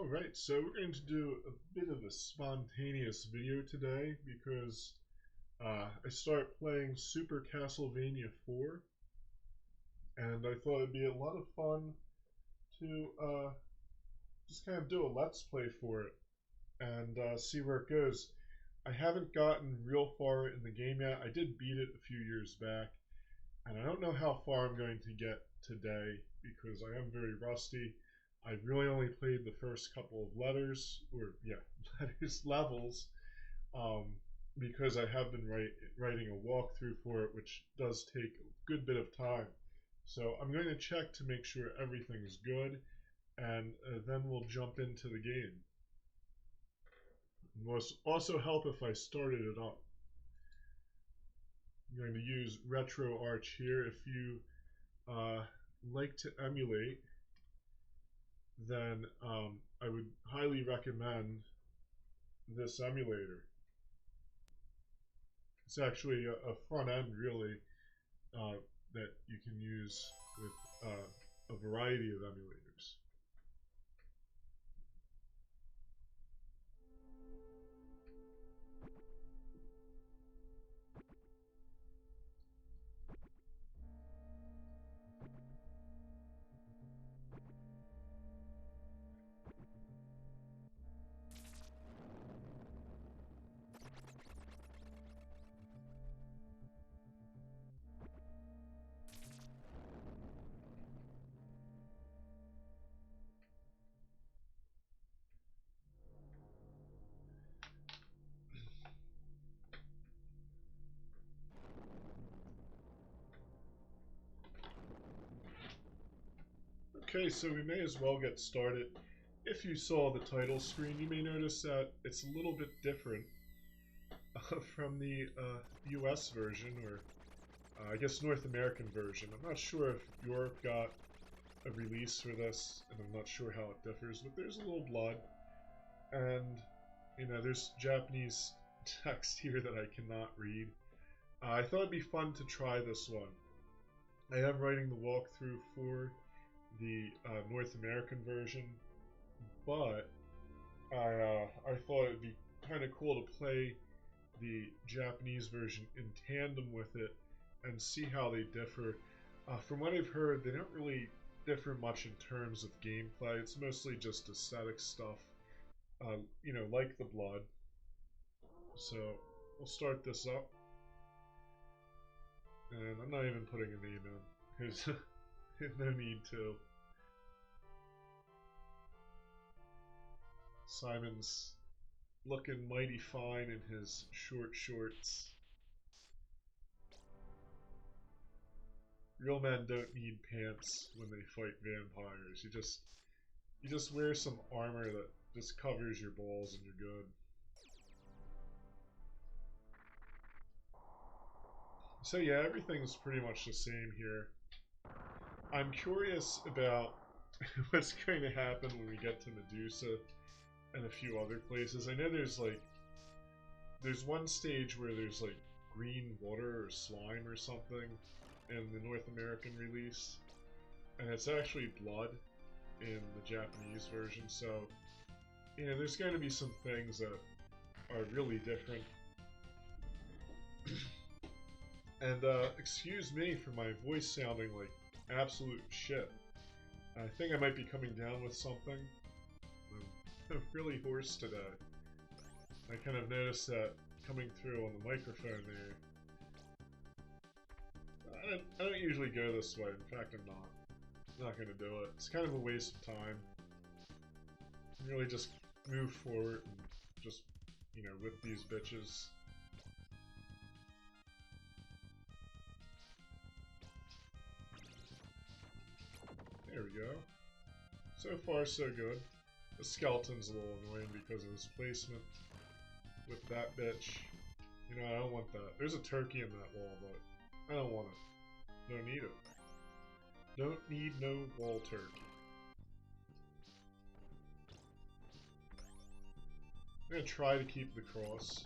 Alright, so we're going to do a bit of a spontaneous video today because I started playing Super Castlevania 4 and I thought it'd be a lot of fun to just kind of do a let's play for it and see where it goes. I haven't gotten real far in the game yet. I did beat it a few years back and I don't know how far I'm going to get today because I am very rusty. I've really only played the first couple of levels, because I have been writing a walkthrough for it, which does take a good bit of time. So I'm going to check to make sure everything's good, and then we'll jump into the game. It will also help if I started it up. I'm going to use RetroArch here. If you like to emulate, then I would highly recommend this emulator. It's actually a front end, really, that you can use with a variety of emulators. Okay, so we may as well get started. If you saw the title screen, you may notice that it's a little bit different from the US version, or I guess North American version. I'm not sure if Europe got a release for this, and I'm not sure how it differs, but there's a little blood, and there's Japanese text here that I cannot read. I thought it'd be fun to try this one. I am writing the walkthrough for the North American version, but I thought it'd be kind of cool to play the Japanese version in tandem with it and see how they differ. From what I've heard, they don't really differ much in terms of gameplay. It's mostly just aesthetic stuff, like the blood. So we'll start this up, and I'm not even putting a name in because no need to. Simon's looking mighty fine in his short shorts. Real men don't need pants when they fight vampires. You just wear some armor that just covers your balls and you're good. So yeah, everything's pretty much the same here. I'm curious about what's going to happen when we get to Medusa and a few other places. I know there's one stage where there's like green water or slime or something in the North American release, and it's actually blood in the Japanese version, so there's going to be some things that are really different. And excuse me for my voice sounding like absolute shit. I think I might be coming down with something. I'm really hoarse today. I kind of noticed that coming through on the microphone there. I don't usually go this way. In fact, I'm not going to do it. It's kind of a waste of time. Really just move forward and just, whip these bitches. There we go. So far, so good. The skeleton's a little annoying because of his placement with that bitch. I don't want that. There's a turkey in that wall, but I don't want it. Don't need it. Don't need no wall turkey. I'm gonna try to keep the cross.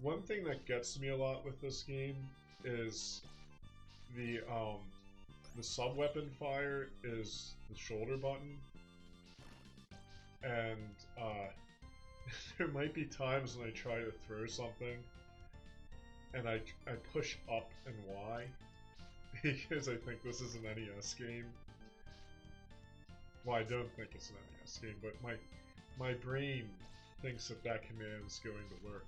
One thing that gets me a lot with this game is the sub-weapon fire is the shoulder button. and there might be times when I try to throw something and I push up and Y because I think this is an NES game. Well, I don't think it's an NES game, but my brain thinks that that command is going to work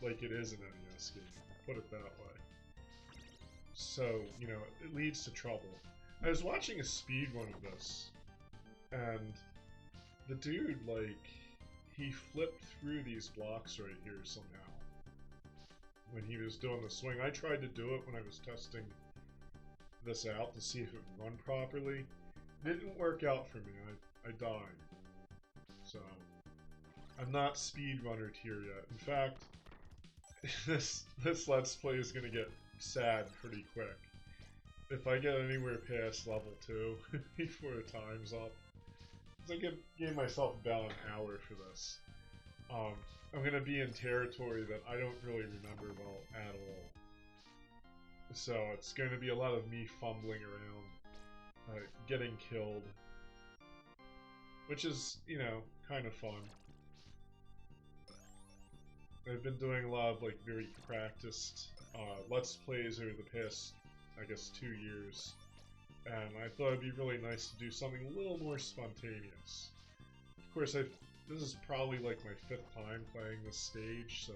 like it is an NES game. Put it that way. So, you know, it leads to trouble. I was watching a speedrun of this, and the dude, like, he flipped through these blocks right here somehow when he was doing the swing. I tried to do it when I was testing this out to see if it would run properly. It didn't work out for me. I died. So, I'm not speedrunner tier yet. In fact, this Let's Play is going to get sad pretty quick. If I get anywhere past level 2 before the time's up, I gave myself about an hour for this. I'm going to be in territory that I don't really remember well at all. So it's going to be a lot of me fumbling around, getting killed, which is, you know, kind of fun. I've been doing a lot of, like, very practiced Let's Plays over the past, I guess, 2 years. And I thought it'd be really nice to do something a little more spontaneous. Of course, this is probably like my 5th time playing this stage, so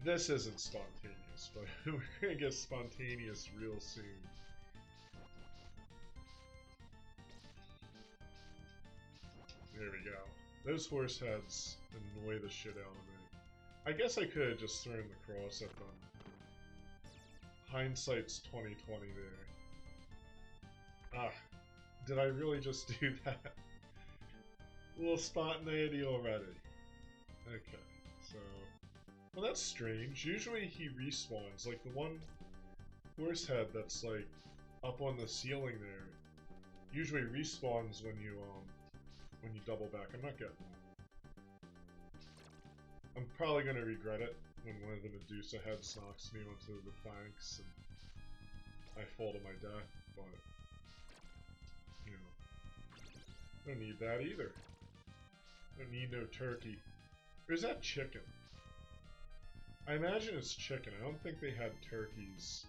this isn't spontaneous, but we're gonna get spontaneous real soon. There we go. Those horse heads annoy the shit out of me. I guess I could have just thrown the cross at them. Hindsight's 20/20 there. Ah, did I really just do that? A little spontaneity already. Okay, so... Well, that's strange. Usually he respawns. Like, the one horse head that's, like, up on the ceiling there usually respawns when you double back. I'm not getting that. I'm probably gonna regret it when one of the Medusa heads knocks me onto the planks and I fall to my death, but... You know, don't need that either. Don't need no turkey. Or is that chicken? I imagine it's chicken. I don't think they had turkeys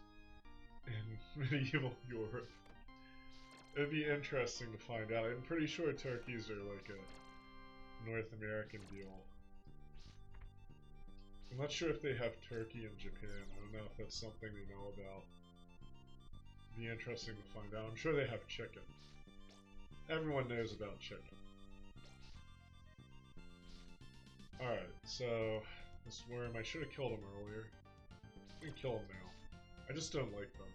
in medieval Europe. It'd be interesting to find out. I'm pretty sure turkeys are like a North American deal. I'm not sure if they have turkey in Japan. I don't know if that's something they know about. It'd be interesting to find out. I'm sure they have chicken. Everyone knows about chicken. Alright, so this worm, I should have killed him earlier. I can kill him now. I just don't like them,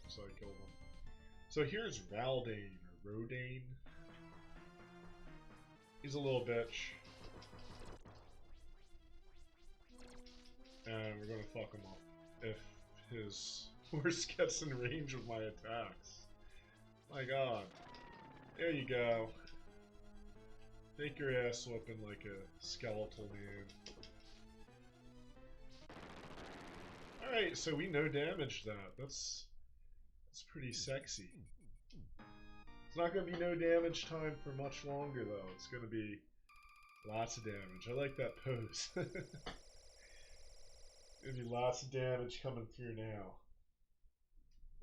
so I killed them. So here's Raldane, or Rodane. He's a little bitch. And we're gonna fuck him up if his horse gets in range of my attacks. My god. There you go. Take your ass whipping like a skeletal man. Alright, so we no damage that. That's pretty sexy. It's not gonna be no damage time for much longer though. It's gonna be lots of damage. I like that pose. Gonna be lots of damage coming through now.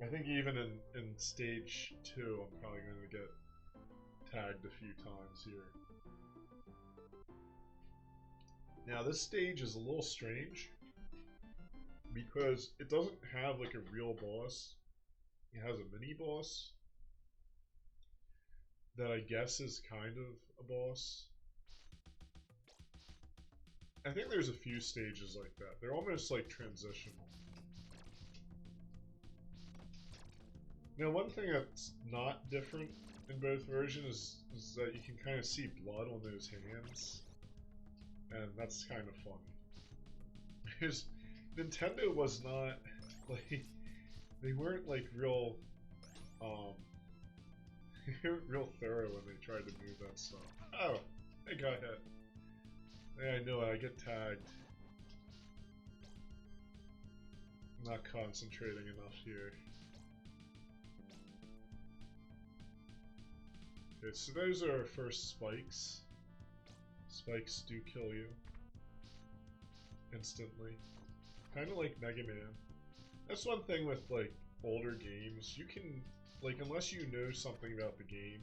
I think even in stage 2 I'm probably gonna get tagged a few times here. Now this stage is a little strange because it doesn't have like a real boss. It has a mini boss that I guess is kind of a boss. I think there's a few stages like that. They're almost like transitional. Now one thing that's not different in both versions is that you can kind of see blood on those hands. And that's kind of funny. Because Nintendo was not, like, they weren't like real, real thorough when they tried to move that stuff. Oh, I got hit. Yeah, I know it, I get tagged. I'm not concentrating enough here. Okay, so those are our first spikes. Spikes do kill you instantly. Kind of like Mega Man. That's one thing with like older games. You can, like, unless you know something about the game,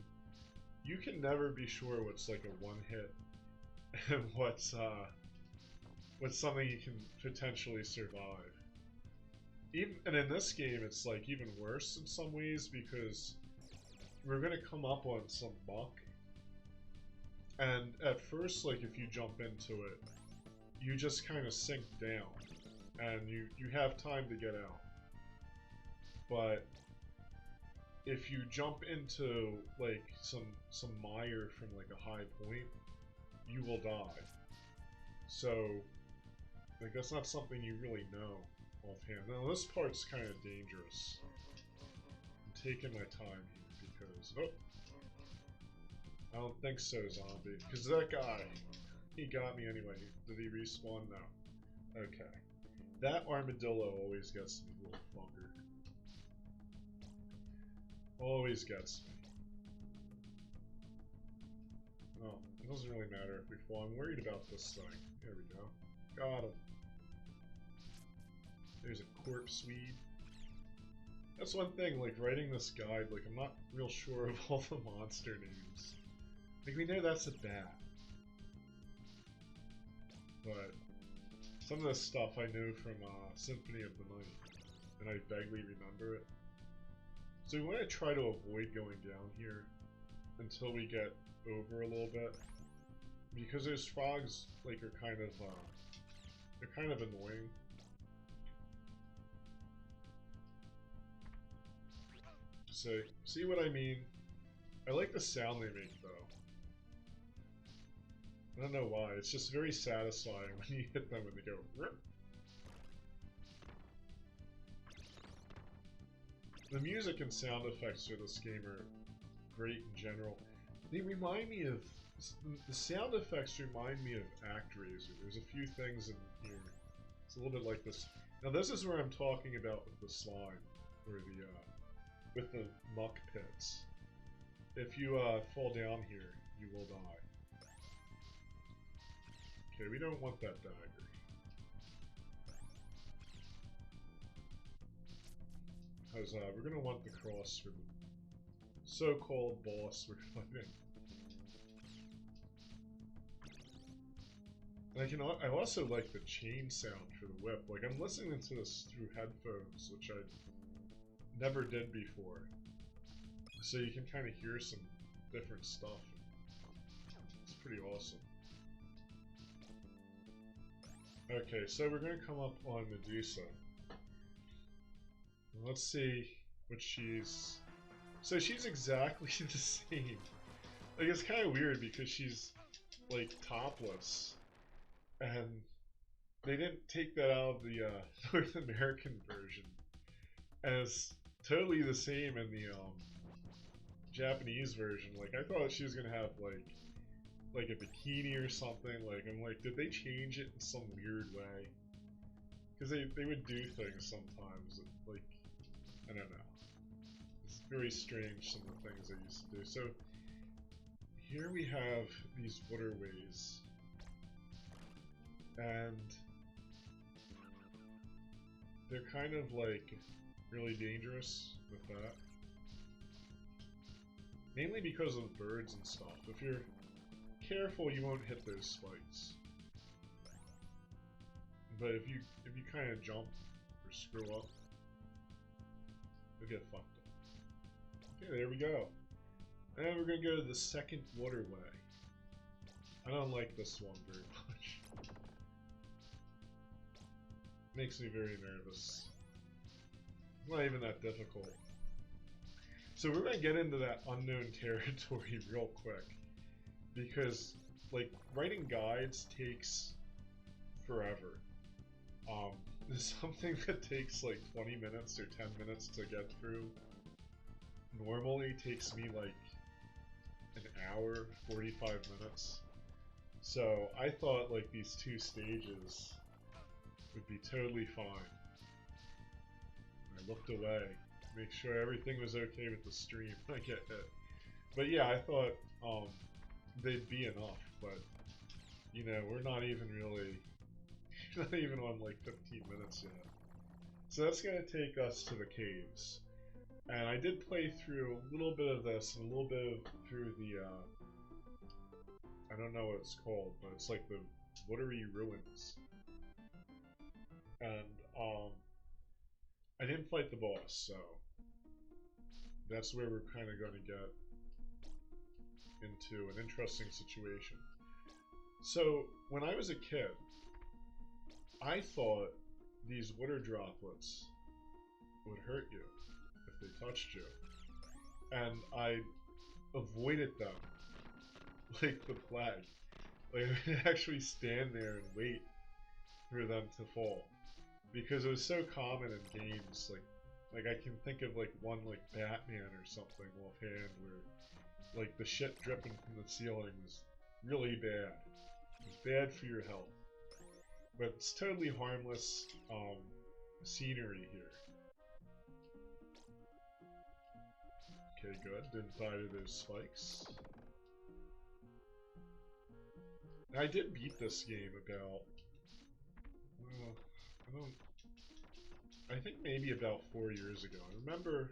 you can never be sure what's like a one hit and what's something you can potentially survive. Even, and in this game, it's like even worse in some ways because we're gonna come up on some muck, and at first, like, if you jump into it, you just kind of sink down, and you have time to get out. But if you jump into like some mire from like a high point, you will die. So like that's not something you really know offhand. Now this part's kind of dangerous. I'm taking my time here because I don't think so, zombie. Because that guy, he got me anyway. Did he respawn? No. Okay. That armadillo always gets me, little fucker. Always gets me. Oh, it doesn't really matter if we fall. I'm worried about this thing. There we go. Got him. There's a corpse weed. That's one thing, like, writing this guide, like, I'm not real sure of all the monster names. Like, we know that's a bat. But some of this stuff I know from Symphony of the Night, and I vaguely remember it. So we want to try to avoid going down here until we get over a little bit, because those frogs, like, are kind of they're kind of annoying. So see what I mean? I like the sound they make though. I don't know why. It's just very satisfying when you hit them and they go rip. The music and sound effects for this game are great in general. They remind me of... The sound effects remind me of ActRaiser. There's a few things in here. It's a little bit like this. Now this is where I'm talking about with the slime, or the with the muck pits. If you fall down here, you will die. Okay, we don't want that dagger. Because we're going to want the cross for the so-called boss we're fighting. And I also like the chain sound for the whip. Like, I'm listening to this through headphones, which I never did before. So you can kind of hear some different stuff. It's pretty awesome. Okay, so we're going to come up on Medusa. Let's see what she's... So she's exactly the same. Like, it's kind of weird because she's, like, topless. And they didn't take that out of the North American version. And it's totally the same in the Japanese version. Like, I thought she was going to have, like a bikini or something. Like, I'm like, did they change it in some weird way? Because they would do things sometimes that, like, I don't know. It's very strange, some of the things they used to do. So, here we have these waterways. And they're kind of, like, really dangerous with that. Mainly because of the birds and stuff. If you're careful, you won't hit those spikes. But if you kind of jump or screw up, you'll get fucked up. Okay, there we go. And we're gonna go to the second waterway. I don't like this one very much. Makes me very nervous. It's not even that difficult. So we're gonna get into that unknown territory real quick. Because, like, writing guides takes forever. Something that takes like 20 minutes or 10 minutes to get through normally takes me like an hour, 45 minutes. So I thought like these two stages would be totally fine. I looked away, make sure everything was okay with the stream. I get it. But yeah, I thought they'd be enough, but you know, we're not even really, not even on like 15 minutes yet. So that's gonna take us to the caves. And I did play through a little bit of this and a little bit of through the, I don't know what it's called, but it's like the watery ruins. And, I didn't fight the boss, so that's where we're kind of going to get into an interesting situation. So, when I was a kid, I thought these water droplets would hurt you if they touched you. And I avoided them like the plague. Like, I would actually stand there and wait for them to fall. Because it was so common in games, like I can think of like one like Batman or something offhand where like the shit dripping from the ceiling was really bad. It was bad for your health. But it's totally harmless scenery here. Okay, good. Didn't die to those spikes. I did beat this game about, well, I think maybe about 4 years ago. I remember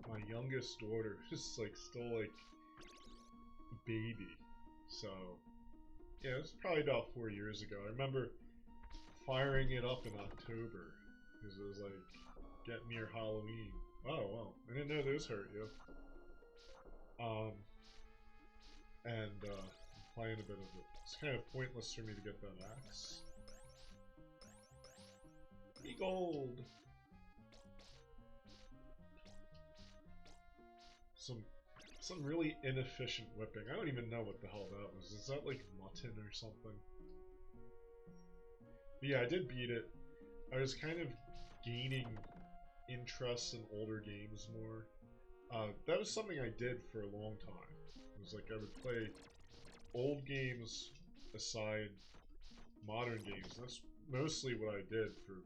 my youngest daughter was like still like a baby. So, yeah, it was probably about 4 years ago. I remember firing it up in October because it was like getting near Halloween. Oh, well, I didn't know those hurt you. And playing a bit of it. It's kind of pointless for me to get that axe. Be gold! Some really inefficient whipping. I don't even know what the hell that was. Is that like mutton or something? But yeah, I did beat it. I was kind of gaining interest in older games more. That was something I did for a long time. It was like I would play old games aside modern games. That's mostly what I did for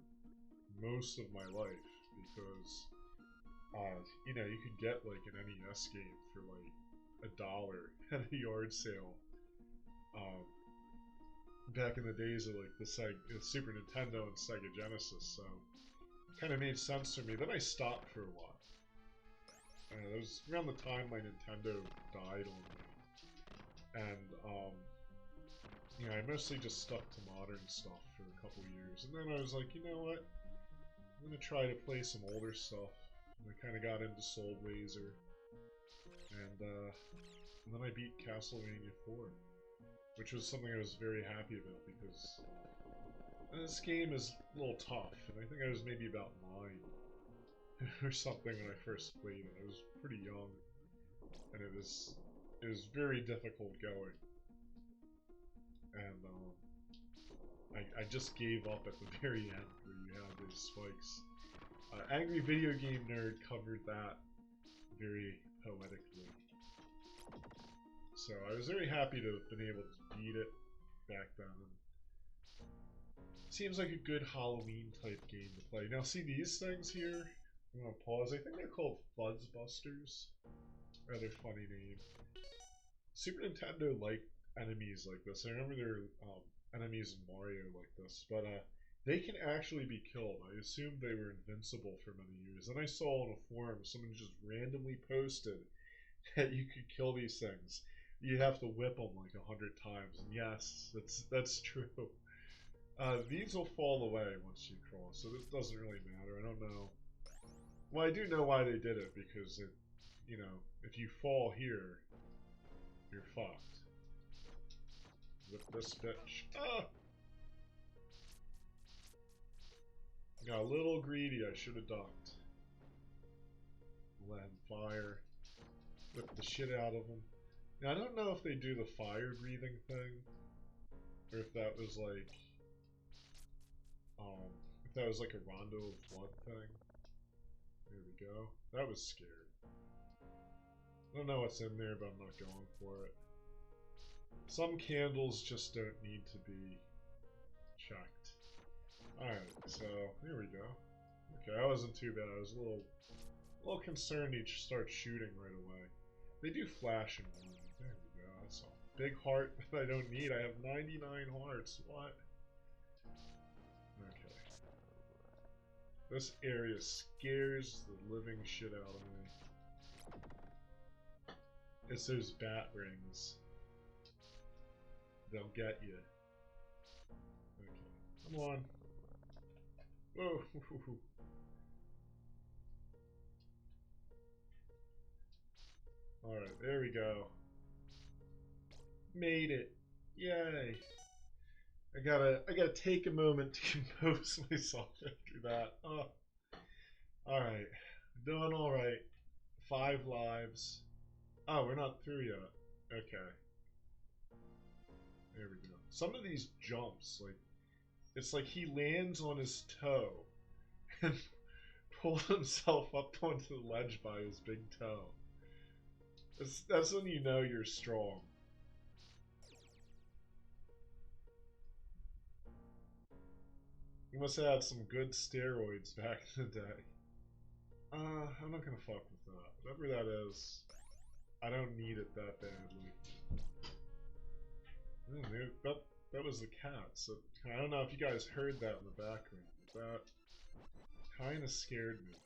most of my life because you know, you could get like an NES game for like $1 at a yard sale back in the days of like the Super Nintendo and Sega Genesis, so it kind of made sense for me. Then I stopped for a while. It was around the time my Nintendo died on me, and you know, I mostly just stuck to modern stuff for a couple years, and then I was like, you know what, I'm gonna try to play some older stuff. And I kind of got into Soul Blazer, and then I beat Castlevania 4, which was something I was very happy about because this game is a little tough, and I think I was maybe about 9 or something when I first played it. I was pretty young, and it was very difficult going, and I just gave up at the very end where you have those spikes. Angry Video Game Nerd covered that very poetically. So I was very happy to have been able to beat it back then. Seems like a good Halloween type game to play. Now see these things here? I'm gonna pause. I think they're called Fuzzbusters. Rather funny name. Super Nintendo liked enemies like this. I remember there were enemies in Mario like this, but they can actually be killed. I assumed they were invincible for many years. Then I saw on a forum someone just randomly posted that you could kill these things. You have to whip them like 100 times, and yes, that's true. These will fall away once you cross, so this doesn't really matter. I don't know. Well, I do know why they did it, because it, you know, if you fall here, you're fucked. Whip this bitch. Ah! Got a little greedy, I should have ducked. Land fire. Whip the shit out of them. Now, I don't know if they do the fire breathing thing, or if that was like, a Rondo of Blood thing. There we go. That was scared. I don't know what's in there, but I'm not going for it. Some candles just don't need to be checked. Alright, so here we go. Okay, that wasn't too bad. I was a little concerned he'd start shooting right away. They do flash and warn. There we go, that's all. big heart that I don't need. I have 99 hearts. What? Okay. This area scares the living shit out of me. It's those bat rings. They'll get you. Okay. Come on. Whoa. Alright, there we go. Made it. Yay. I gotta take a moment to compose myself after that. Oh. Alright. Doing alright. 5 lives. Oh, we're not through yet. Okay. There we go. Some of these jumps, like, it's like he lands on his toe and pulls himself up onto the ledge by his big toe. That's when you know you're strong. You must have had some good steroids back in the day. I'm not gonna fuck with that. Whatever that is, I don't need it that badly. That was the cat, so I don't know if you guys heard that in the background, but that kinda scared me.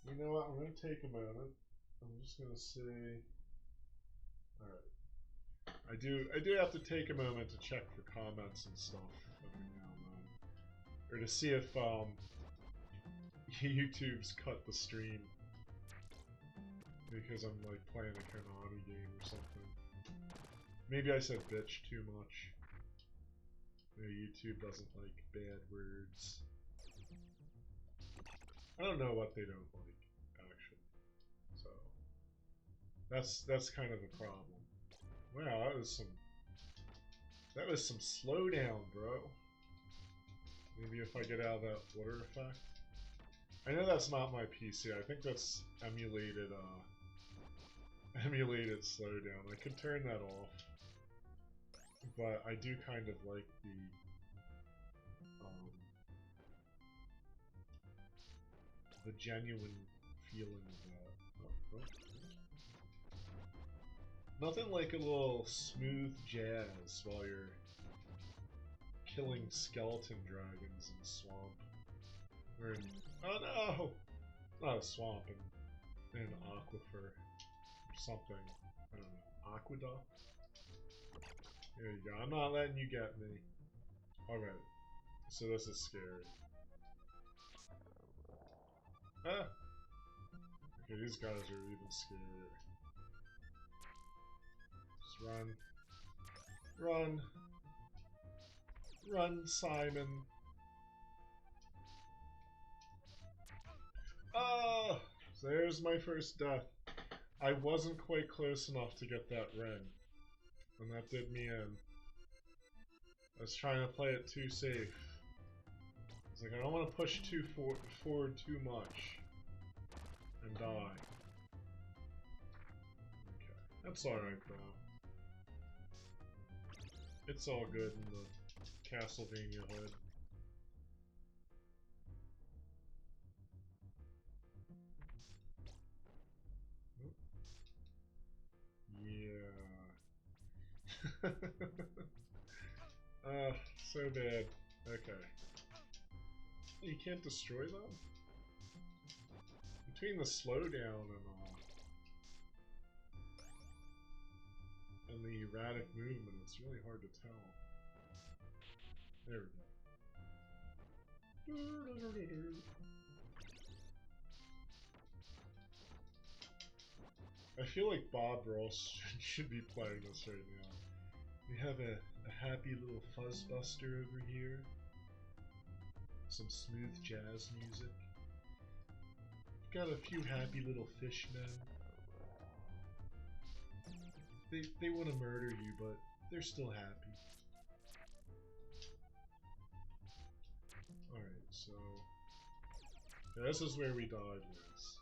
You know what, I'm gonna take a moment. I'm just gonna say... Alright. I do have to take a moment to check for comments and stuff every now and then. Or to see if YouTube's cut the stream. Because I'm like playing a Konami game or something. Maybe I said bitch too much. Maybe YouTube doesn't like bad words. I don't know what they don't like, actually. So that's kind of a problem. Wow, that was some slowdown, bro. Maybe if I get out of that water effect. I know that's not my PC. I think that's emulated slowdown. I could turn that off, but I do kind of like the genuine feeling of that. Nothing like a little smooth jazz while you're killing skeleton dragons in the swamp. Or in, oh no! Not a swamp, in an aquifer. Or something. I don't know. Aqueduct? There you go. I'm not letting you get me. Alright. So this is scary. Ah! Okay, these guys are even scarier. Just run. Run! Run, Simon! Oh! So there's my first death. I wasn't quite close enough to get that ring. And that did me in. I was trying to play it too safe. It's like, I don't want to push forward too much. And die. Okay. That's alright, though. It's all good in the Castlevania hood. Yeah. So bad. Okay. You can't destroy them? Between the slowdown and the erratic movement, it's really hard to tell. There we go. I feel like Bob Ross should be playing this right now. We have a happy little fuzzbuster over here. Some smooth jazz music. Got a few happy little fishmen. They want to murder you, but they're still happy. Alright, so... yeah, this is where we died, Liz.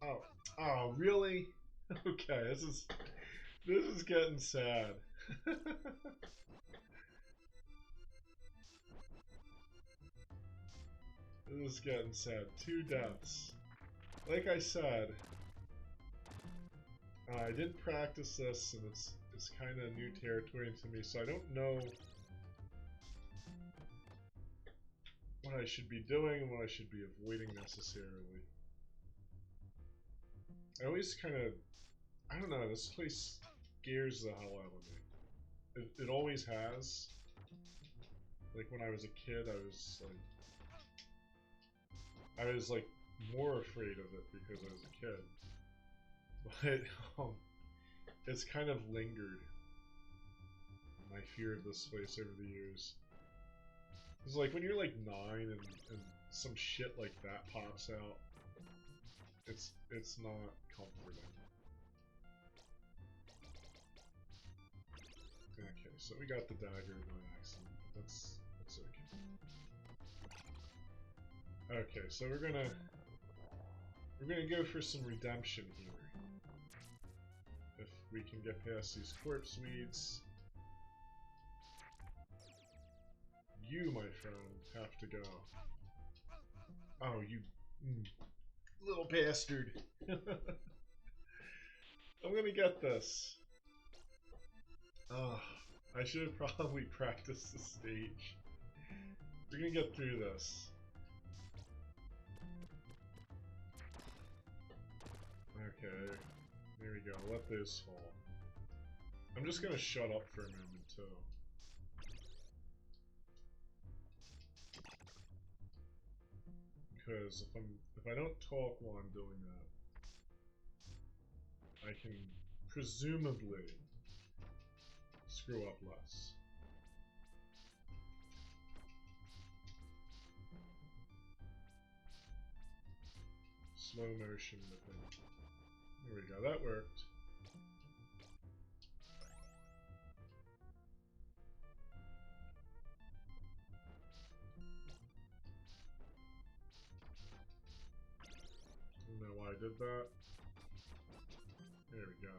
Oh. Oh, really? Okay, this is getting sad. This is getting sad. 2 deaths. Like I said, I did practice this, and it's kind of new territory to me, so I don't know what I should be doing and what I should be avoiding necessarily. I always kind of, I don't know, this place scares the hell out of me. It always has. Like when I was a kid, I was like more afraid of it because I was a kid. But it's kind of lingered, my fear of this place over the years. It's like when you're like 9 and some shit like that pops out, it's not comforting. Okay, so we got the dagger by accident. That's okay. Okay, so we're gonna go for some redemption here. If we can get past these corpse weeds. You, my friend, have to go. Oh, you little bastard. I'm gonna get this. I should have probably practiced the stage. We're gonna get through this. Okay, there we go. Let those fall. I'm just gonna shut up for a moment too. Because if I don't talk while I'm doing that, I can presumably screw up less. Slow motion with it. There we go, that worked. I don't know why I did that. There we go.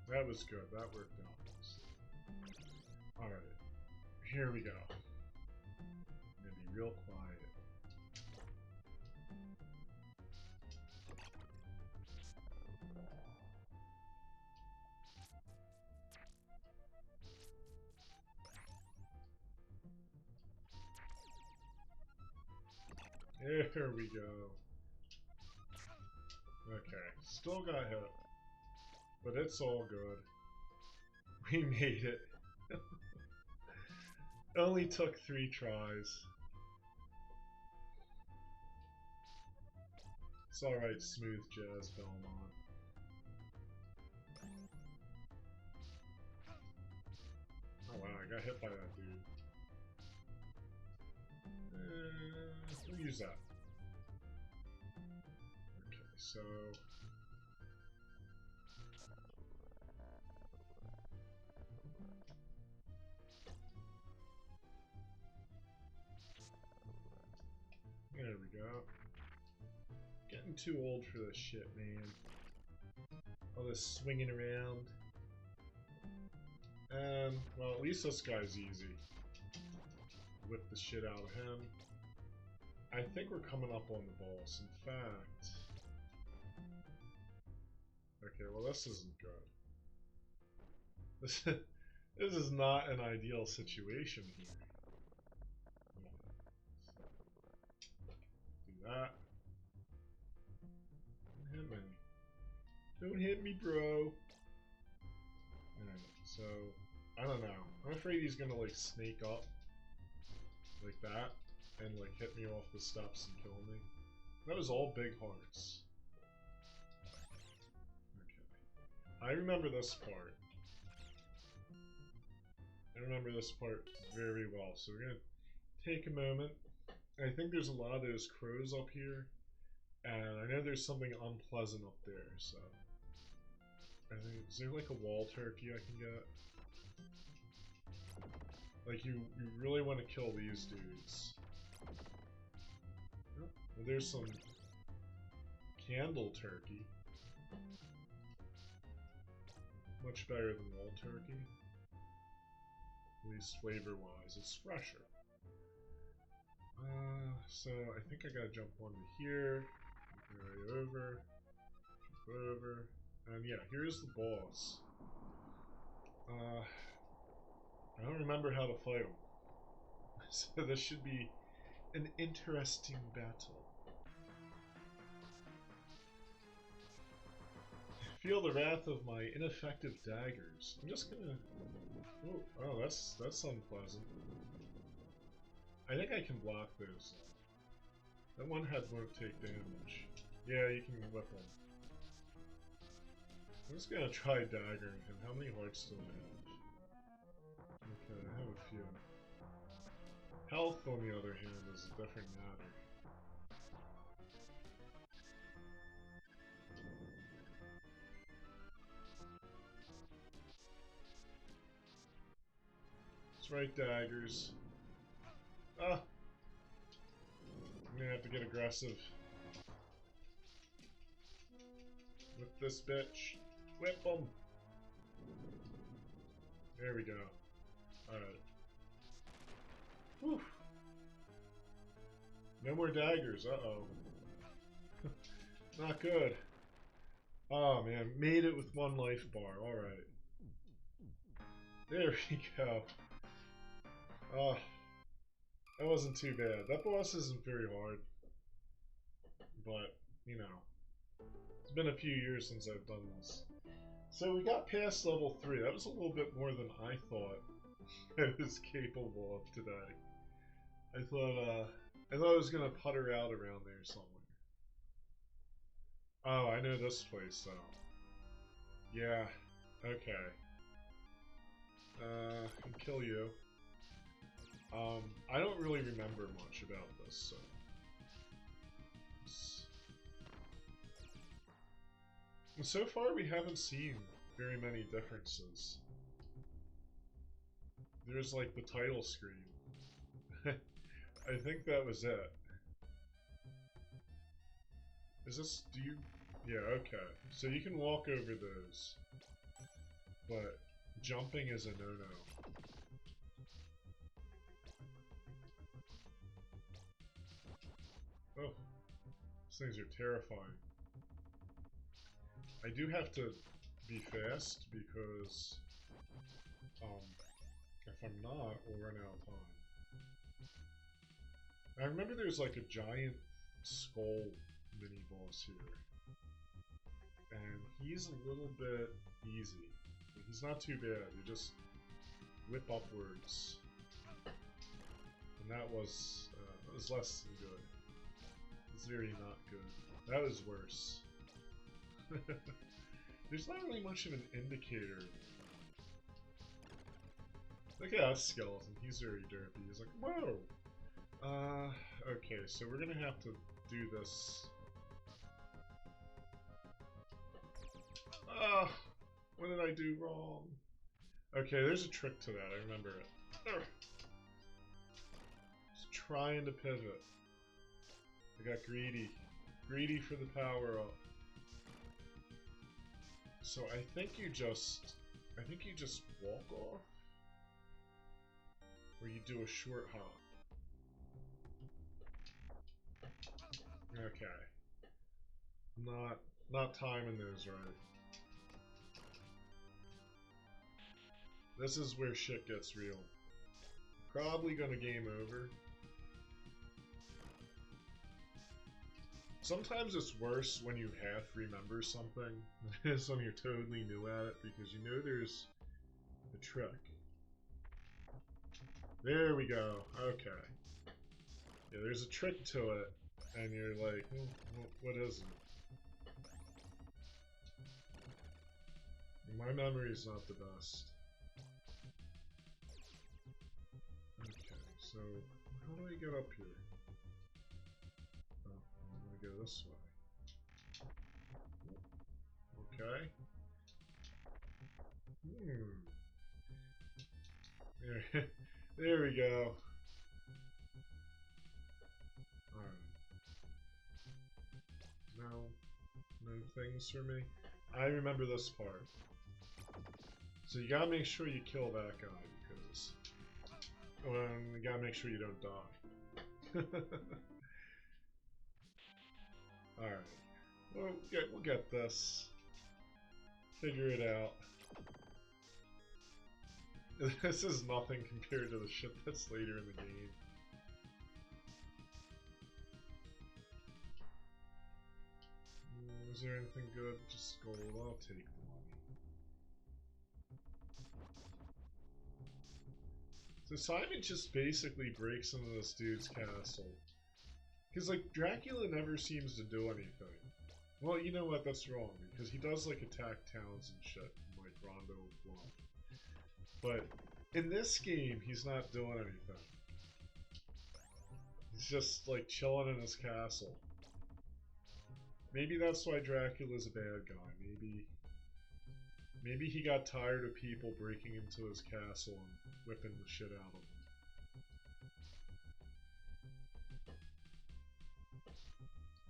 That was good, that worked out. Alright, here we go. I'm gonna be real quiet. There we go. Okay, still got hit. But it's all good. We made it. It only took 3 tries. It's alright, Smooth Jazz Belmont. Oh wow, I got hit by that dude. We'll use that. Okay, so... there we go. Getting too old for this shit, man. All this swinging around. Well, at least this guy's easy. Whip the shit out of him. I think we're coming up on the boss. In fact... okay, well this isn't good. This is not an ideal situation here. Do that. Don't hit me. Don't hit me, bro. Alright, so... I don't know. I'm afraid he's gonna like snake up. Like that. And like hit me off the steps and kill me. That was all big hearts. Okay. I remember this part. I remember this part very well. So we're gonna take a moment. I think there's a lot of those crows up here. And I know there's something unpleasant up there, so... I think, is there like a wall turkey I can get? Like, you really want to kill these dudes. Oh, well, there's some candle turkey. Much better than wall turkey. At least flavor-wise, it's fresher. So I think I gotta jump onto here. Right over. Jump over. And yeah, here's the boss. I don't remember how to fight him. So this should be an interesting battle. Feel the wrath of my ineffective daggers. I'm just gonna... Oh, that's unpleasant. I think I can block those. That one head won't take damage. Yeah, you can whip him. I'm just gonna try daggering him. How many hearts do I have? Okay, I have a few. Health, on the other hand, is a different matter. That's right, daggers. Ah! I'm gonna have to get aggressive. With this bitch. Whip him! There we go. Alright. Whew. No more daggers, uh-oh. Not good. Oh man, made it with one life bar, alright. There we go. Oh, that wasn't too bad. That boss isn't very hard. But, you know. It's been a few years since I've done this. So we got past level 3. That was a little bit more than I thought I was capable of today. I thought I was gonna putter out around there somewhere. Oh, I know this place though. Yeah, okay. I can kill you. I don't really remember much about this, so far we haven't seen very many differences. There's like the title screen. I think that was it. Is this, do you, yeah, okay. So you can walk over those, but jumping is a no-no. Oh, these things are terrifying. I do have to be fast because, if I'm not, we'll run out of time. I remember there's like a giant skull mini-boss here. And he's a little bit easy. He's not too bad, you just whip upwards. And that was less than good. It was very not good. That was worse. There's not really much of an indicator. Look at that skeleton, he's very derpy. He's like, whoa! Okay, so we're gonna have to do this. Ah! What did I do wrong? Okay, there's a trick to that, I remember it. Urgh. Just trying to pivot. I got greedy. Greedy for the power up. So I think you just walk off, or you do a short hop. Okay. Not timing those right. This is where shit gets real. Probably gonna game over. Sometimes it's worse when you half remember something than when you're totally new at it, because you know there's a trick. There we go. Okay. Yeah, there's a trick to it, and you're like, what is it? My memory's not the best. Okay, so how do I get up here? Go this way. Okay. There we go. Alright. No things for me. I remember this part. So you gotta make sure you kill that guy because you gotta make sure you don't die. Alright. We'll get this. figure it out. This is nothing compared to the shit that's later in the game. Is there anything good? Just gold. I'll take the money. So Simon just basically breaks into this dude's castle. Because, like, Dracula never seems to do anything. Well, you know what? That's wrong. Because he does, like, attack towns and shit. Like Rondo Blood. But in this game, he's not doing anything. He's just, like, chilling in his castle. Maybe that's why Dracula's a bad guy. Maybe he got tired of people breaking into his castle and whipping the shit out of him.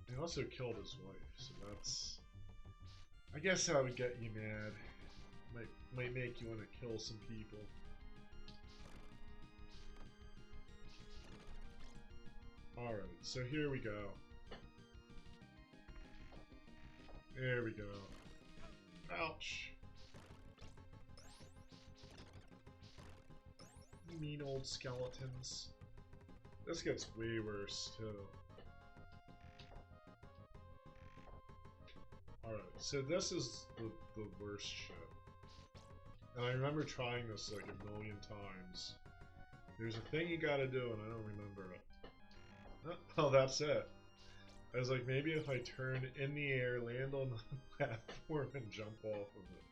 He also killed his wife, so that's... I guess that would get you mad. Might make you want to kill some people. Alright, so here we go. There we go. Ouch. You mean old skeletons. This gets way worse, too. Alright, so this is the worst shit. And I remember trying this like a million times. There's a thing you gotta do and I don't remember it. Oh, that's it. I was like, maybe if I turn in the air, land on the platform, and jump off of it,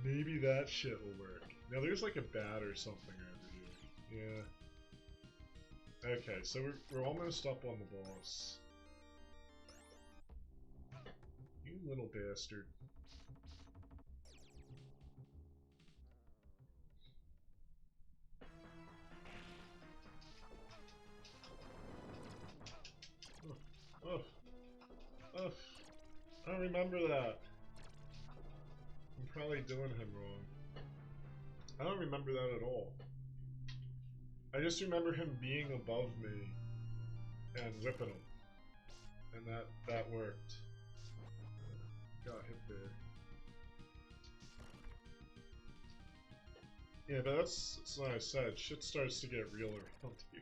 maybe that shit will work. Now there's like a bat or something over here. Yeah. Okay, so we're almost up on the boss. You little bastard. Oh, oh, I don't remember that. I'm probably doing him wrong. I don't remember that at all. I just remember him being above me and whipping him. And that worked. Got hit there. Yeah, but that's what I said. Shit starts to get real around here.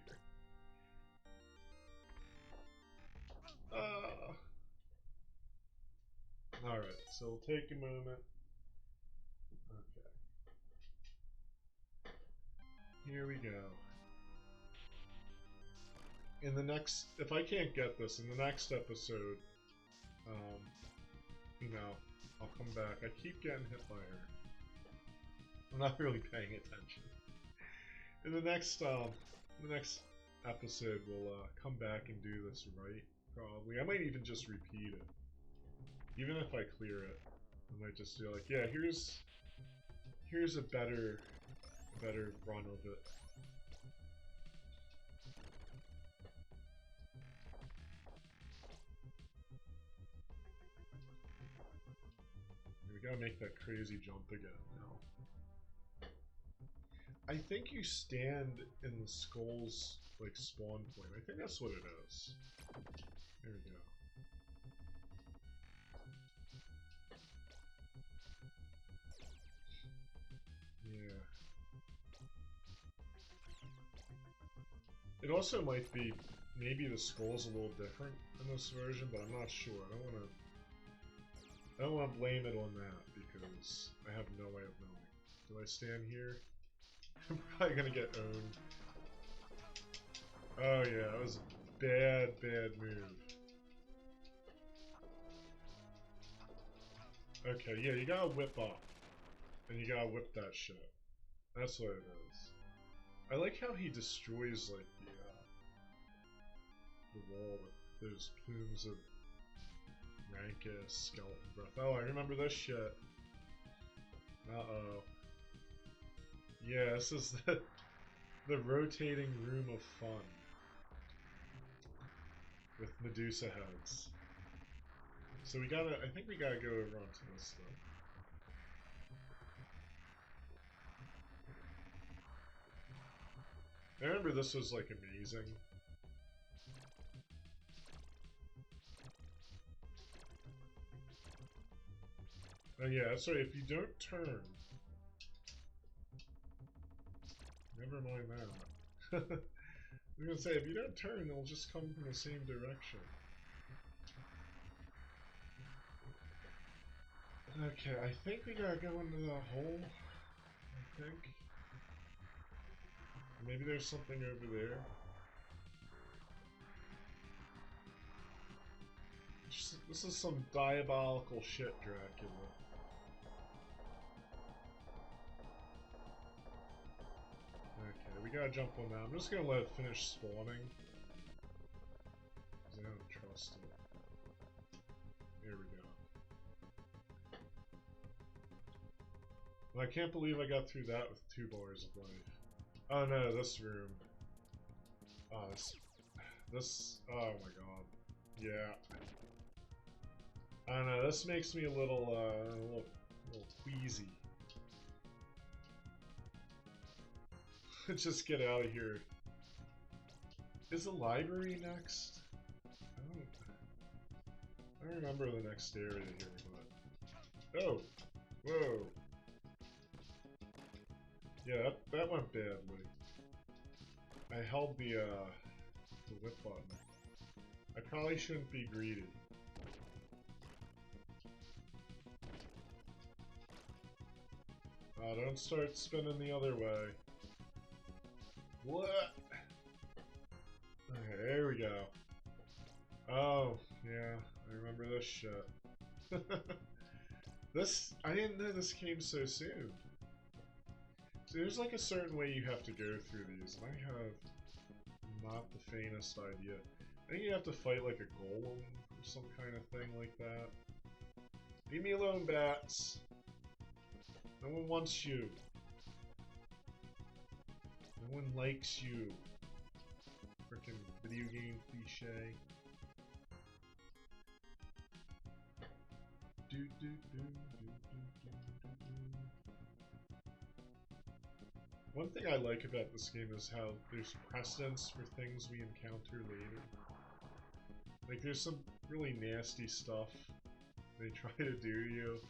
Alright, so we'll take a moment. Okay. Here we go. In the next, if I can't get this, in the next episode, you know, I'll come back. I keep getting hit by her. I'm not really paying attention. In the next episode, we'll come back and do this right. Probably. I might even just repeat it. Even if I clear it, I might just do like, yeah, here's a better run of it. We gotta make that crazy jump again now. I think you stand in the skull's like spawn point. I think that's what it is. There we go. Yeah. It also might be, maybe the skull's a little different in this version, but I'm not sure. I don't want to blame it on that because I have no way of knowing. Do I stand here? I'm probably gonna get owned. Oh yeah, that was a bad move. Okay, yeah, you gotta whip up. And you gotta whip that shit. That's what it is. I like how he destroys, like, the wall with those plumes of rank-ass skeleton breath. Oh, I remember this shit. Uh-oh. Yeah, this is the rotating room of fun. With Medusa heads. So I think we gotta go over onto this stuff. I remember this was like amazing. Oh yeah, that's right, if you don't turn... Never mind that. I was gonna say, if you don't turn, they'll just come from the same direction. Okay, I think we gotta go into the hole. I think. Maybe there's something over there. This is some diabolical shit, Dracula. Okay, we gotta jump on that. I'm just gonna let it finish spawning. Because I don't trust it. There we go. Well, I can't believe I got through that with 2 bars of life. Oh no, this room. Oh, this, oh my god. Yeah. I don't know, this makes me a little queasy. Just get out of here. Is the library next? I don't remember the next area here, but... Oh! Whoa! Yeah, that went badly. I held the whip button. I probably shouldn't be greedy. Don't start spinning the other way. What? Okay, there we go. Oh, yeah, I remember this shit. I didn't know this came so soon. So there's like a certain way you have to go through these, and I have not the faintest idea. I think you have to fight like a golem or some kind of thing like that. Leave me alone, bats. No one wants you. No one likes you. Frickin' video game cliche. Do do do do do do do do. One thing I like about this game is how there's precedence for things we encounter later. Like, there's some really nasty stuff they try to do to you.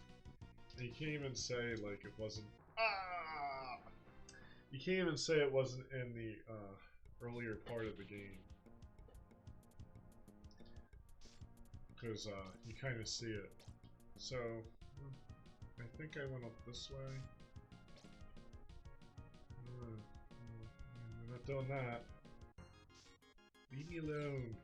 And you can't even say, like, it wasn't... Ah! You can't even say it wasn't in the earlier part of the game. Because you kind of see it. So, I think I went up this way. I'm not doing that. Leave me alone.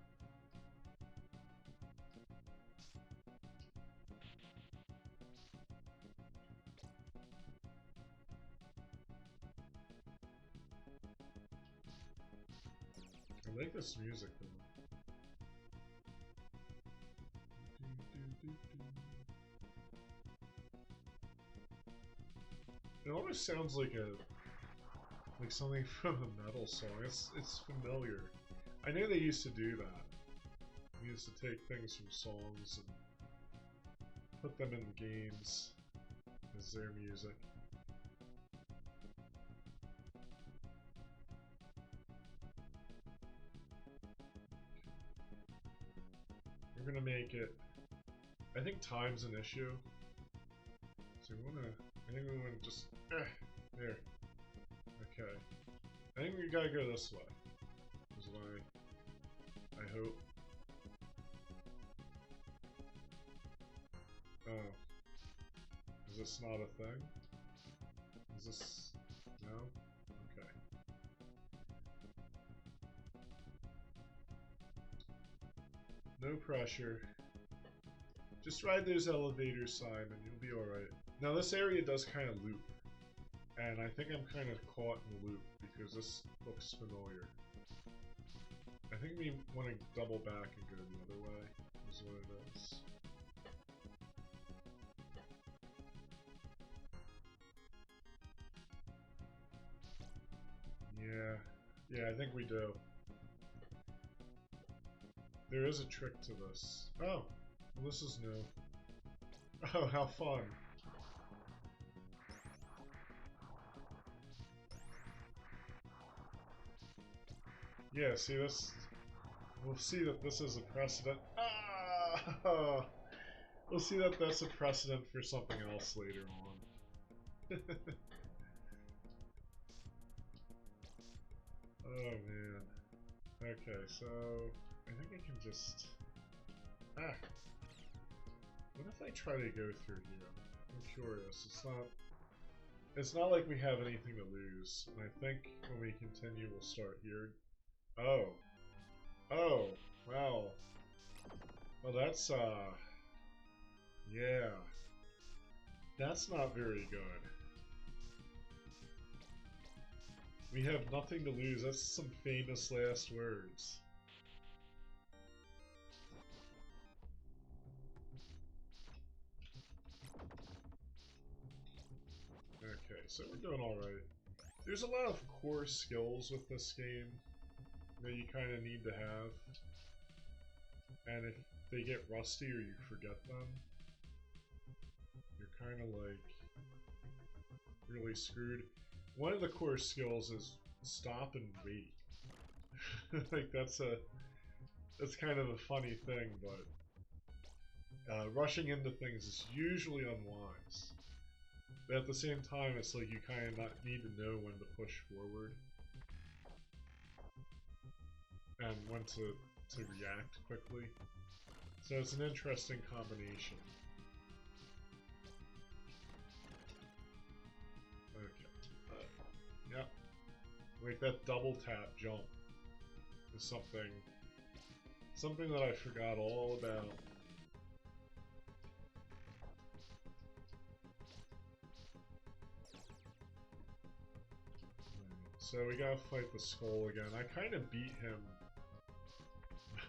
I like this music though. It almost sounds like something from a metal song. It's familiar. I know they used to do that. They used to take things from songs and put them in games as their music. We're gonna make it. I think time's an issue. So I think we wanna just there. Okay. I think we gotta go this way. Is what I hope. Oh. Is this not a thing? Is this... no? Okay. No pressure. Just ride those elevators, Simon. You'll be alright. Now this area does kind of loop. And I think I'm kind of caught in the loop because this looks familiar. I think we want to double back and go the other way, is what it is. Yeah, I think we do. There is a trick to this. Oh, well, this is new. Oh, how fun. Yeah, see this? We'll see that this is a precedent. Ah! We'll see that that's a precedent for something else later on. Oh man. Okay, so I think I can just... Ah! What if I try to go through here? I'm curious. It's not like we have anything to lose. And I think when we continue we'll start here. Oh. Oh. Well. Well, that's yeah. That's not very good. We have nothing to lose. That's some famous last words. Okay, so we're doing alright. There's a lot of core skills with this game that you kind of need to have. And if they get rusty or you forget them, you're kind of like really screwed. One of the core skills is stop and wait. Like that's kind of a funny thing, but rushing into things is usually unwise. But at the same time, it's like you kind of need to know when to push forward and when to react quickly. So it's an interesting combination. Okay. Yep. Like that double tap jump is something that I forgot all about. So we gotta fight the skull again. I kind of beat him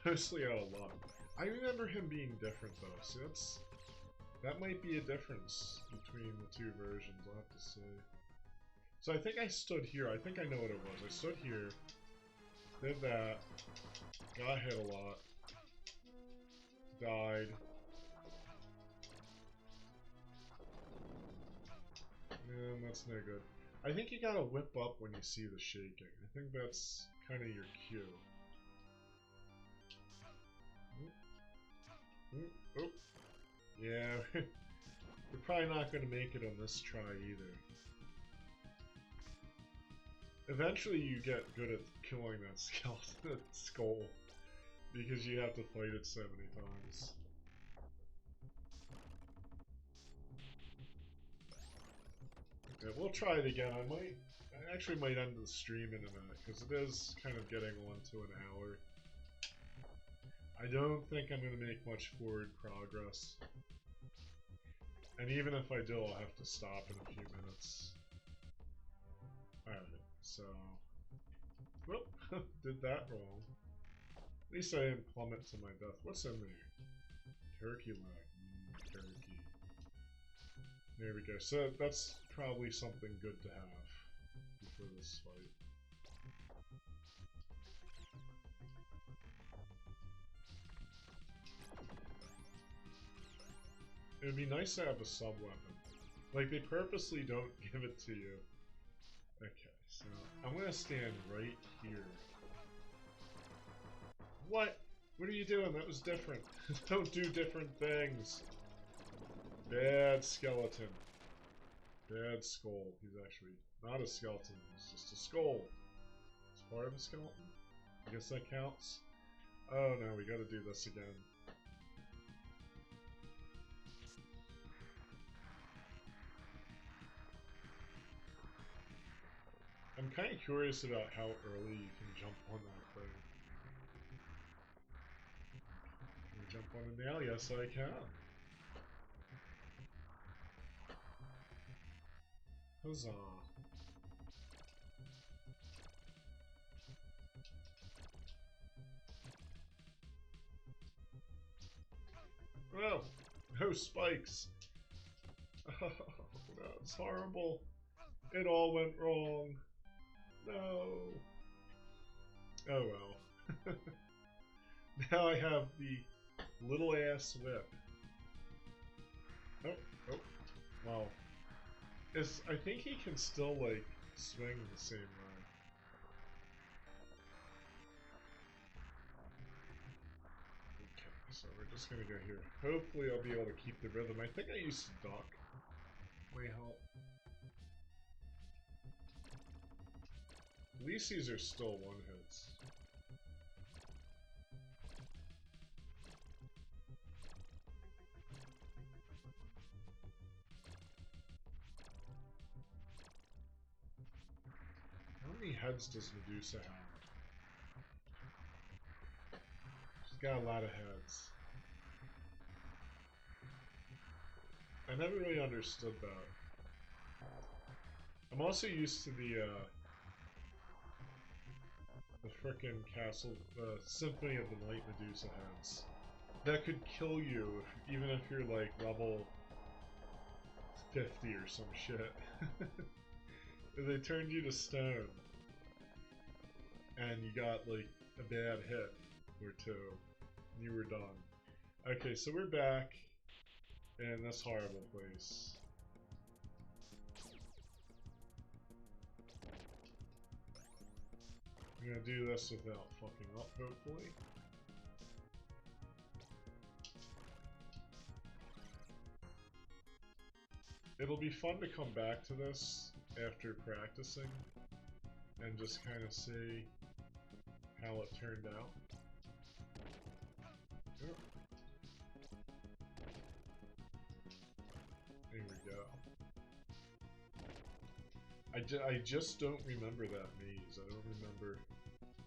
mostly out of luck. I remember him being different though, so that might be a difference between the two versions, I'll have to say. So I think I stood here, I think I know what it was. I stood here, did that, got hit a lot, died. And that's no good. I think you gotta whip up when you see the shaking. I think that's kind of your cue. Oh, yeah, we're probably not going to make it on this try either. Eventually you get good at killing that skeleton skull, because you have to fight it so many times. Yeah, we'll try it again. I actually might end the stream in a minute, because it is kind of getting on to an hour. I don't think I'm going to make much forward progress. And even if I do, I'll have to stop in a few minutes. Alright, so... Whoop! Did that wrong. At least I didn't plummet to my death. What's in there? Turkey leg. Turkey. There we go. So that's probably something good to have before this fight. It would be nice to have a sub-weapon. Like, they purposely don't give it to you. Okay, so I'm gonna stand right here. What? What are you doing? That was different. Don't do different things. Bad skeleton. Bad skull. He's actually not a skeleton. He's just a skull. It's part of a skeleton? I guess that counts. Oh no, we gotta do this again. I'm kind of curious about how early you can jump on that thing. Can I jump on it now? Yes, I can. Huzzah. Oh, no spikes. Oh, that's horrible. It all went wrong. No. Oh well. Now I have the little ass whip. Oh, oh. Wow. I think he can still, like, swing the same way. Okay, so we're Just gonna go here. Hopefully I'll be able to keep the rhythm. I think I used to duck. May help. At least these are still one hits. How many heads does Medusa have? She's got a lot of heads. I never really understood that. I'm also used to the frickin' Symphony of the Night Medusa heads. That could kill you, even if you're like level 50 or some shit. They turned you to stone. And you got like a bad hit or two. And you were done. Okay, so we're back in this horrible place. I'm gonna do this without fucking up, hopefully. It'll be fun to come back to this after practicing and just kind of see how it turned out. Yep. There we go. I just don't remember that maze. I don't remember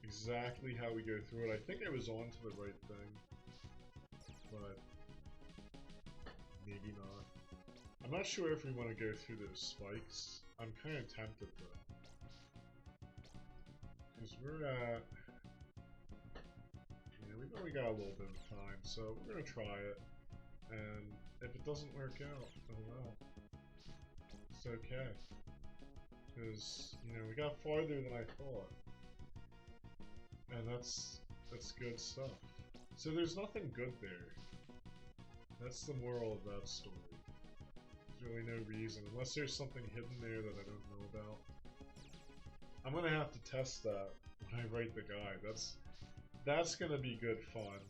exactly how we go through it. I think I was on to the right thing, but maybe not. I'm not sure if we want to go through those spikes. I'm kind of tempted though. Because we're at... Yeah, we've only got a little bit of time, so we're going to try it. And if it doesn't work out, oh well. It's okay. Because, you know, we got farther than I thought. And that's good stuff. So there's nothing good there. That's the moral of that story. There's really no reason, unless there's something hidden there that I don't know about. I'm gonna have to test that when I write the guide. That's gonna be good fun.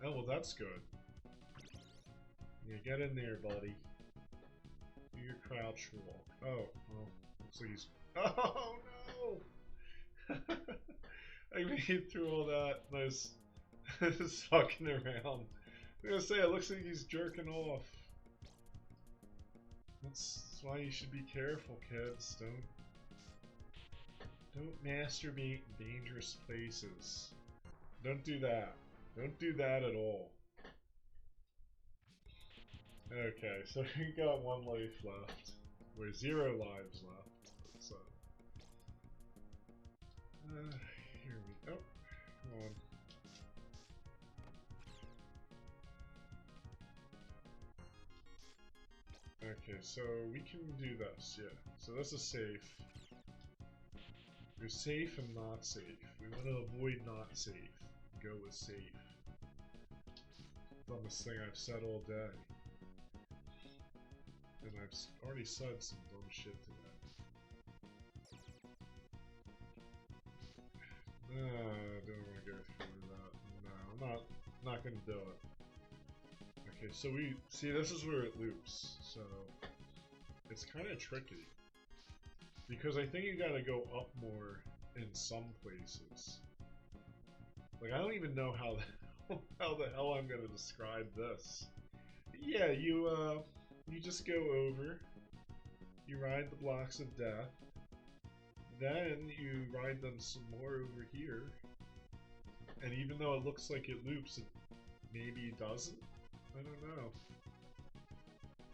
Oh, well, that's good. Yeah, get in there, buddy. Do your crouch walk. Oh, well, looks like he's... Oh, no! I made it through all that nice fucking around. I'm gonna say, it looks like he's jerking off. That's why you should be careful, kids. Don't masturbate in dangerous places. Don't do that. Don't do that at all. Okay, so we got 1 life left. We're 0 lives left. So, here we go. Come on. Okay, so we can do this, yeah. So this is safe. There's safe and not safe. We want to avoid not safe. Go with safe. Dumbest thing I've said all day. And I've already said some dumb shit today. No, I don't want to go through that. No, I'm not gonna do it. Okay, so we see this is where it loops, so it's kind of tricky because I think you gotta go up more in some places. Like I don't even know how the hell I'm gonna describe this. Yeah, you just go over, you ride the blocks of death, then you ride them some more over here, and even though it looks like it loops, it maybe doesn't. I don't know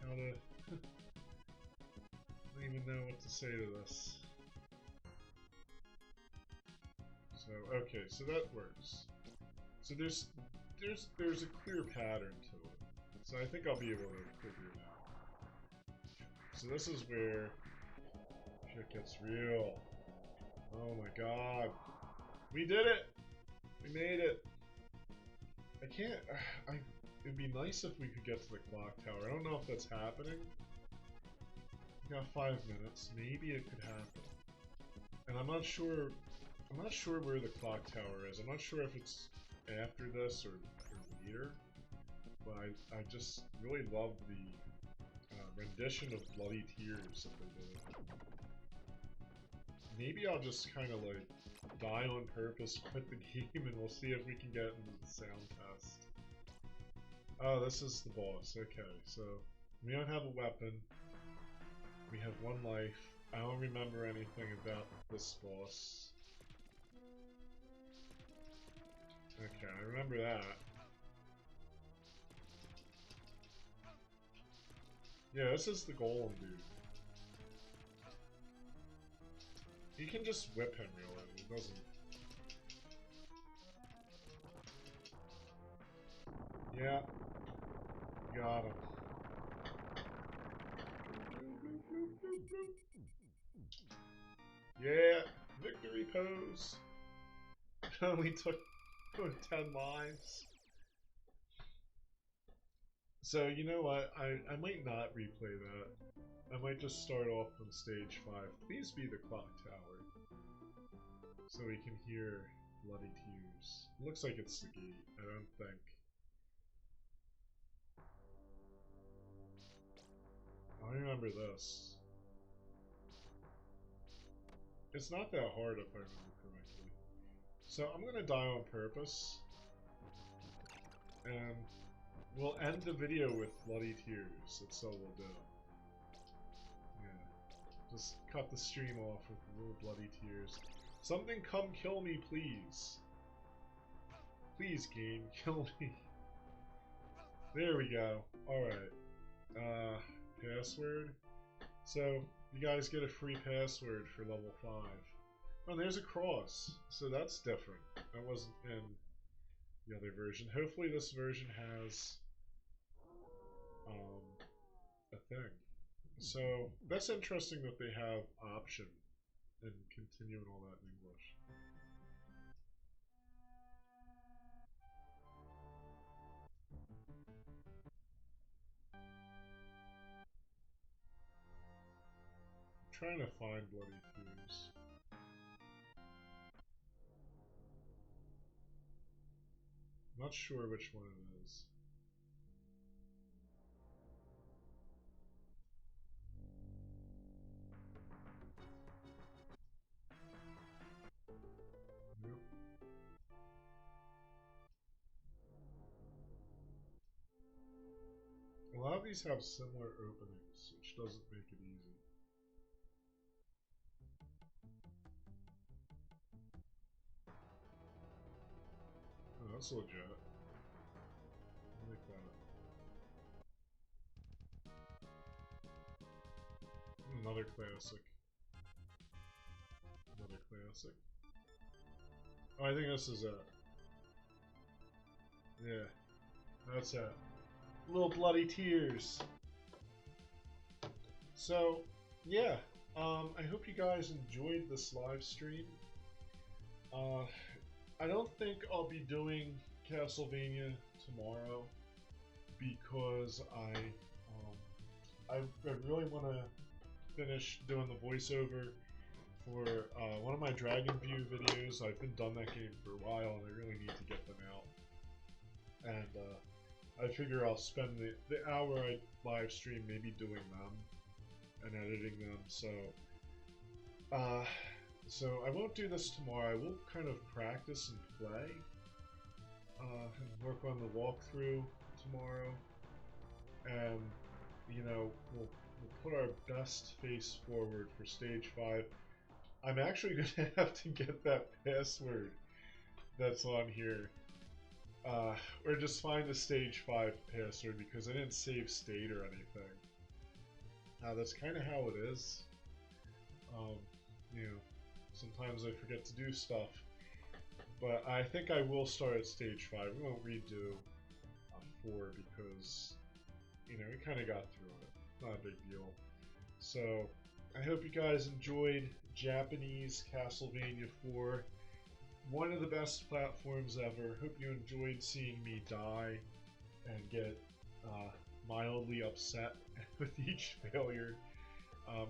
how to. I don't even know what to say to this. So okay, so that works. So there's a clear pattern to it. So I think I'll be able to figure it out. So this is where shit gets real. Oh my god, we did it! We made it. I can't. It'd be nice if we could get to the clock tower. I don't know if that's happening. We got 5 minutes. Maybe it could happen. And I'm not sure where the clock tower is. I'm not sure if it's after this or later. But I just really love the rendition of Bloody Tears that they did. Maybe I'll just kind of like die on purpose, quit the game, and we'll see if we can get into the sound test. Oh, this is the boss. Okay, so we don't have a weapon. We have one life. I don't remember anything about this boss. Okay, I remember that. Yeah, this is the golem dude. You can just whip him, really. It doesn't... Yeah. Got him. Yeah! Victory pose! It only took 10 lives. So, you know what? I might not replay that. I might just start off on stage 5. Please be the clock tower. So we can hear Bloody Tears. Looks like it's the gate, I don't think. I remember this. It's not that hard if I remember correctly. So I'm gonna die on purpose. And we'll end the video with Bloody Tears. That's all we'll do. Yeah. Just cut the stream off with little Bloody Tears. Something come kill me, please. Please, game, kill me. There we go. Alright. Password. So, you guys get a free password for level 5. Oh, there's a cross. So that's different. That wasn't in the other version. Hopefully this version has a thing. So, that's interesting that they have option and continue and all that in English. I'm trying to find Bloody Tears. I'm not sure which one it is. Nope. A lot of these have similar openings, which doesn't make it easy. Oh, that's legit. I like that. Another classic. Another classic. Oh, I think this is it. Yeah, that's it. Little Bloody Tears. So, yeah. I hope you guys enjoyed this live stream. I don't think I'll be doing Castlevania tomorrow because I really want to finish doing the voiceover for one of my Dragon View videos. I've been done that game for a while and I really need to get them out. And I figure I'll spend the hour I live stream maybe doing them and editing them. So I won't do this tomorrow. I will kind of practice and play and work on the walkthrough tomorrow. And you know, we'll put our best face forward for stage 5. I'm actually going to have to get that password that's on here. Or just find the stage 5 password because I didn't save state or anything. That's kind of how it is. You know, sometimes I forget to do stuff. But I think I will start at stage 5. We won't redo 4 because, you know, we kind of got through it. Not a big deal. So, I hope you guys enjoyed Japanese Castlevania 4. One of the best platforms ever. Hope you enjoyed seeing me die and get mildly upset with each failure.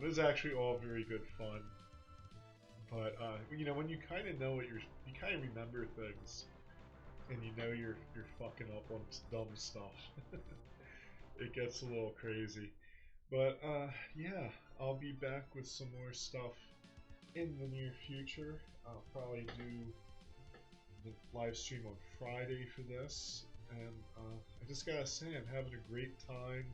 It was actually all very good fun. But, you know, when you kind of know what you kind of remember things. and you know you're fucking up on dumb stuff. It gets a little crazy. But yeah, I'll be back with some more stuff in the near future. I'll probably do the live stream on Friday for this, and I just gotta say I'm having a great time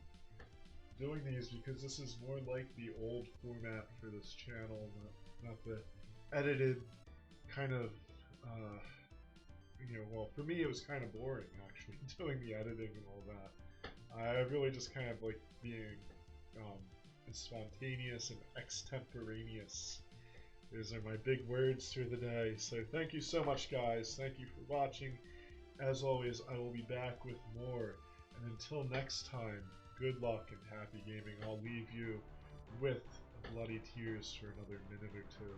doing these because this is more like the old format for this channel, not the edited kind of, well, for me it was kind of boring actually doing the editing and all that. I really just kind of like being spontaneous and extemporaneous. Those are my big words for the day. So thank you so much, guys. Thank you for watching. As always, I will be back with more. And until next time, good luck and happy gaming. I'll leave you with bloody tears for another minute or two.